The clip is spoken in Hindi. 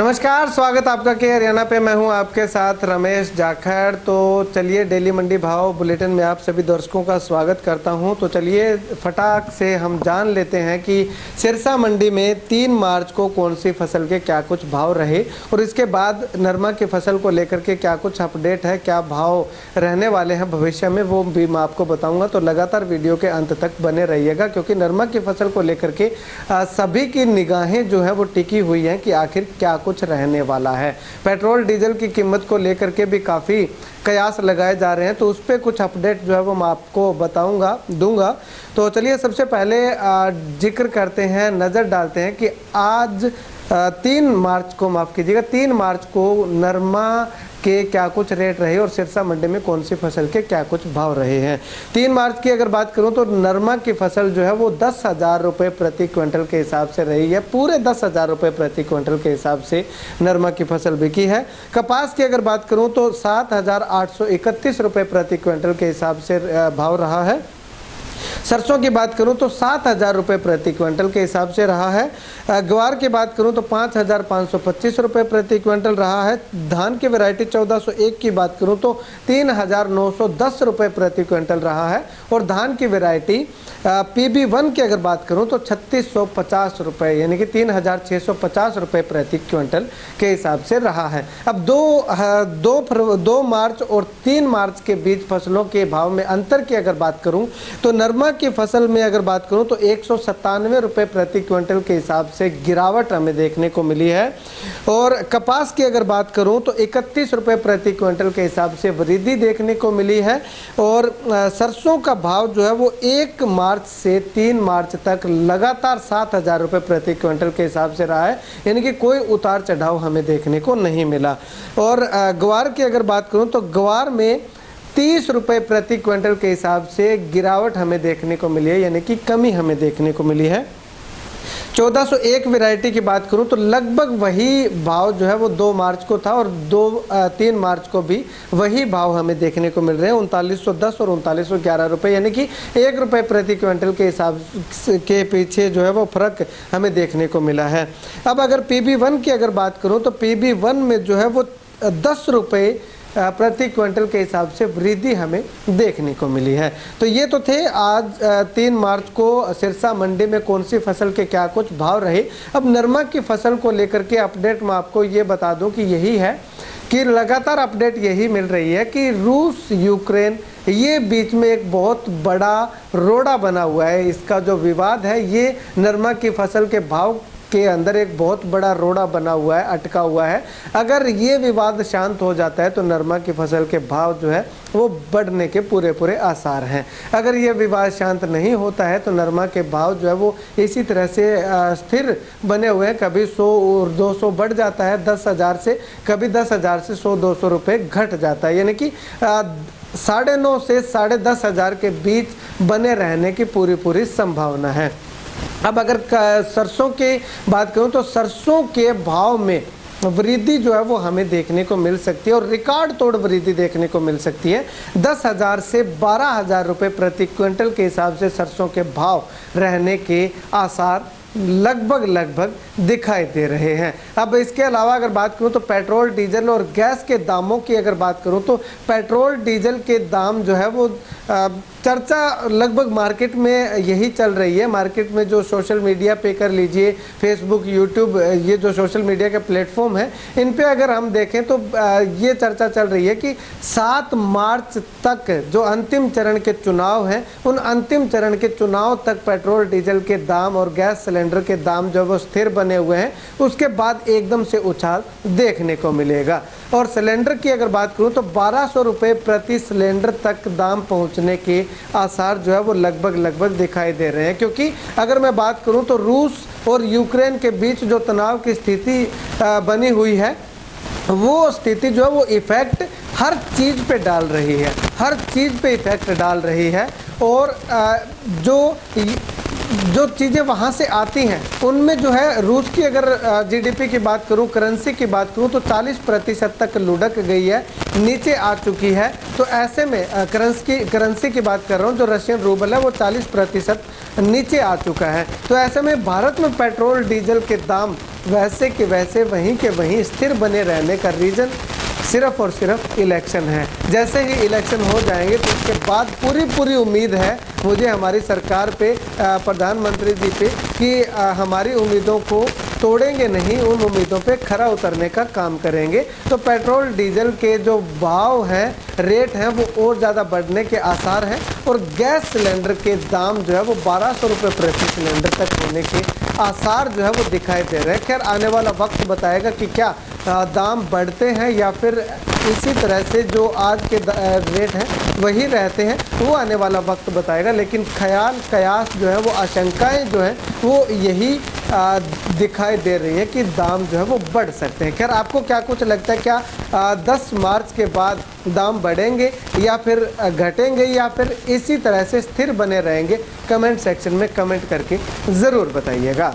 नमस्कार, स्वागत आपका के हरियाणा पे। मैं हूं आपके साथ रमेश जाखड़। तो चलिए डेली मंडी भाव बुलेटिन में आप सभी दर्शकों का स्वागत करता हूं। तो चलिए फटाक से हम जान लेते हैं कि सिरसा मंडी में 3 मार्च को कौन सी फसल के क्या कुछ भाव रहे और इसके बाद नरमा की फसल को लेकर के क्या कुछ अपडेट है, क्या भाव रहने वाले हैं भविष्य में, वो भी मैं आपको बताऊँगा। तो लगातार वीडियो के अंत तक बने रहिएगा, क्योंकि नरमा की फसल को लेकर के सभी की निगाहें जो है वो टिकी हुई हैं कि आखिर क्या कुछ रहने वाला है। पेट्रोल डीजल की कीमत को लेकर के भी काफ़ी कयास लगाए जा रहे हैं, तो उस पर कुछ अपडेट जो है वो मैं आपको दूंगा। तो चलिए सबसे पहले जिक्र करते हैं, नज़र डालते हैं कि आज 3 मार्च को, माफ़ कीजिएगा, 3 मार्च को नरमा के क्या कुछ रेट रहे और सिरसा मंडी में कौन सी फसल के क्या कुछ भाव रहे हैं। 3 मार्च की अगर बात करूं तो नरमा की फसल जो है वो 10,000 रुपये प्रति क्विंटल के हिसाब से रही है। पूरे 10,000 रुपये प्रति क्विंटल के हिसाब से नरमा की फसल बिकी है। कपास की अगर बात करूं तो 7,831 रुपये प्रति क्विंटल के हिसाब से भाव रहा है। सरसों की बात करूं तो 7,000 रुपये प्रति क्विंटल के हिसाब से रहा है। ग्वार की बात करूं तो 5,525 रुपये प्रति क्विंटल रहा है। धान की वैरायटी 1401 की बात करूं तो 3,910 रुपये प्रति क्विंटल रहा है। और धान की वैरायटी PB1 की अगर बात करूं तो 3,650 रुपये, यानी कि 3,650 रुपये प्रति क्विंटल के हिसाब से रहा है। अब 2 मार्च और 3 मार्च के बीच फसलों के भाव में अंतर की अगर बात करूं तो नरमा की फसल में अगर बात करूं तो 197 रुपये प्रति क्विंटल के हिसाब से गिरावट हमें देखने को मिली है। और कपास की अगर बात करूं तो 31 रुपये प्रति क्विंटल के हिसाब से वृद्धि देखने को मिली है। और सरसों का भाव जो है वो 1 मार्च से 3 मार्च तक लगातार 7,000 रुपये प्रति क्विंटल के हिसाब से रहा है, यानी कि कोई उतार चढ़ाव हमें देखने को नहीं मिला। और ग्वार की अगर बात करूं तो ग्वार में 30 रुपये प्रति क्विंटल के हिसाब से गिरावट हमें देखने को मिली है, यानी कि कमी हमें देखने को मिली है। 1401 वैरायटी की बात करूं तो लगभग वही भाव जो है वो 2 मार्च को था और 3 मार्च को भी वही भाव हमें देखने को मिल रहे हैं, 3910 और 3911 रुपये, यानी कि 1 रुपये प्रति क्विंटल के हिसाब के पीछे जो है वो फर्क हमें देखने को मिला है। अब अगर PB1 की अगर बात करूं तो PB1 में जो है वो 10 रुपये प्रति क्विंटल के हिसाब से वृद्धि हमें देखने को मिली है। तो ये तो थे आज 3 मार्च को सिरसा मंडी में कौन सी फसल के क्या कुछ भाव रहे। अब नरमा की फसल को लेकर के अपडेट मैं आपको ये बता दूं कि यही है कि लगातार अपडेट यही मिल रही है कि रूस यूक्रेन ये बीच में एक बहुत बड़ा रोड़ा बना हुआ है। इसका जो विवाद है ये नरमा की फसल के भाव के अंदर एक बहुत बड़ा रोड़ा बना हुआ है, अटका हुआ है। अगर ये विवाद शांत हो जाता है तो नरमा की फसल के भाव जो है वो बढ़ने के पूरे आसार हैं। अगर ये विवाद शांत नहीं होता है तो नरमा के भाव जो है वो इसी तरह से स्थिर बने हुए हैं। कभी 100 और 200 बढ़ जाता है 10,000 से, कभी 10,000 से 100-200 रुपये घट जाता है, यानी कि 9,500 से 10,500 के बीच बने रहने की पूरी संभावना है। अब अगर सरसों की बात करूं तो सरसों के भाव में वृद्धि जो है वो हमें देखने को मिल सकती है और रिकॉर्ड तोड़ वृद्धि देखने को मिल सकती है। 10,000 से 12,000 रुपये प्रति क्विंटल के हिसाब से सरसों के भाव रहने के आसार लगभग दिखाई दे रहे हैं। अब इसके अलावा अगर बात करूं तो पेट्रोल डीजल और गैस के दामों की अगर बात करूं तो पेट्रोल डीजल के दाम जो है वो चर्चा लगभग मार्केट में यही चल रही है। मार्केट में जो सोशल मीडिया पे कर लीजिए, फेसबुक, यूट्यूब, ये जो सोशल मीडिया के प्लेटफॉर्म हैं, इन पे अगर हम देखें तो ये चर्चा चल रही है कि 7 मार्च तक जो अंतिम चरण के चुनाव हैं, उन अंतिम चरण के चुनाव तक पेट्रोल डीजल के दाम और गैस सिलेंडर के दाम जो वो स्थिर बने हुए हैं, उसके बाद एकदम से उछाल देखने को मिलेगा। और सिलेंडर की अगर बात करूं तो 1,200 रुपये प्रति सिलेंडर तक दाम पहुंचने के आसार जो है वो लगभग दिखाई दे रहे हैं। क्योंकि अगर मैं बात करूं तो रूस और यूक्रेन के बीच जो तनाव की स्थिति बनी हुई है, वो स्थिति जो है वो इफ़ेक्ट हर चीज़ पे डाल रही है, हर चीज़ पे इफ़ेक्ट डाल रही है। और जो चीज़ें वहाँ से आती हैं उनमें जो है रूस की अगर GDP की बात करूँ, करेंसी की बात करूँ तो 40% तक लुढ़क गई है, नीचे आ चुकी है। तो ऐसे में करेंसी की बात कर रहा हूँ, जो रशियन रूबल है वो 40% नीचे आ चुका है। तो ऐसे में भारत में पेट्रोल डीजल के दाम वैसे के वैसे वहीं के वहीं स्थिर बने रहने का रीज़न सिर्फ और सिर्फ इलेक्शन है। जैसे ही इलेक्शन हो जाएंगे तो उसके बाद पूरी उम्मीद है मुझे हमारी सरकार पे, प्रधानमंत्री जी पे, कि हमारी उम्मीदों को तोड़ेंगे नहीं, उन उम्मीदों पे खरा उतरने का काम करेंगे। तो पेट्रोल डीजल के जो भाव हैं, रेट हैं, वो और ज़्यादा बढ़ने के आसार हैं और गैस सिलेंडर के दाम जो है वो 1200 रुपये प्रति सिलेंडर तक होने के आसार जो है वो दिखाई दे रहे हैं। खैर आने वाला वक्त बताएगा कि क्या दाम बढ़ते हैं या फिर इसी तरह से जो आज के रेट हैं वही रहते हैं, वो आने वाला वक्त बताएगा। लेकिन ख्याल कयास जो है वो आशंकाएं जो हैं वो यही दिखाई दे रही है कि दाम जो है वो बढ़ सकते हैं। खैर आपको क्या कुछ लगता है, क्या 10 मार्च के बाद दाम बढ़ेंगे या फिर घटेंगे या फिर इसी तरह से स्थिर बने रहेंगे? कमेंट सेक्शन में कमेंट करके ज़रूर बताइएगा।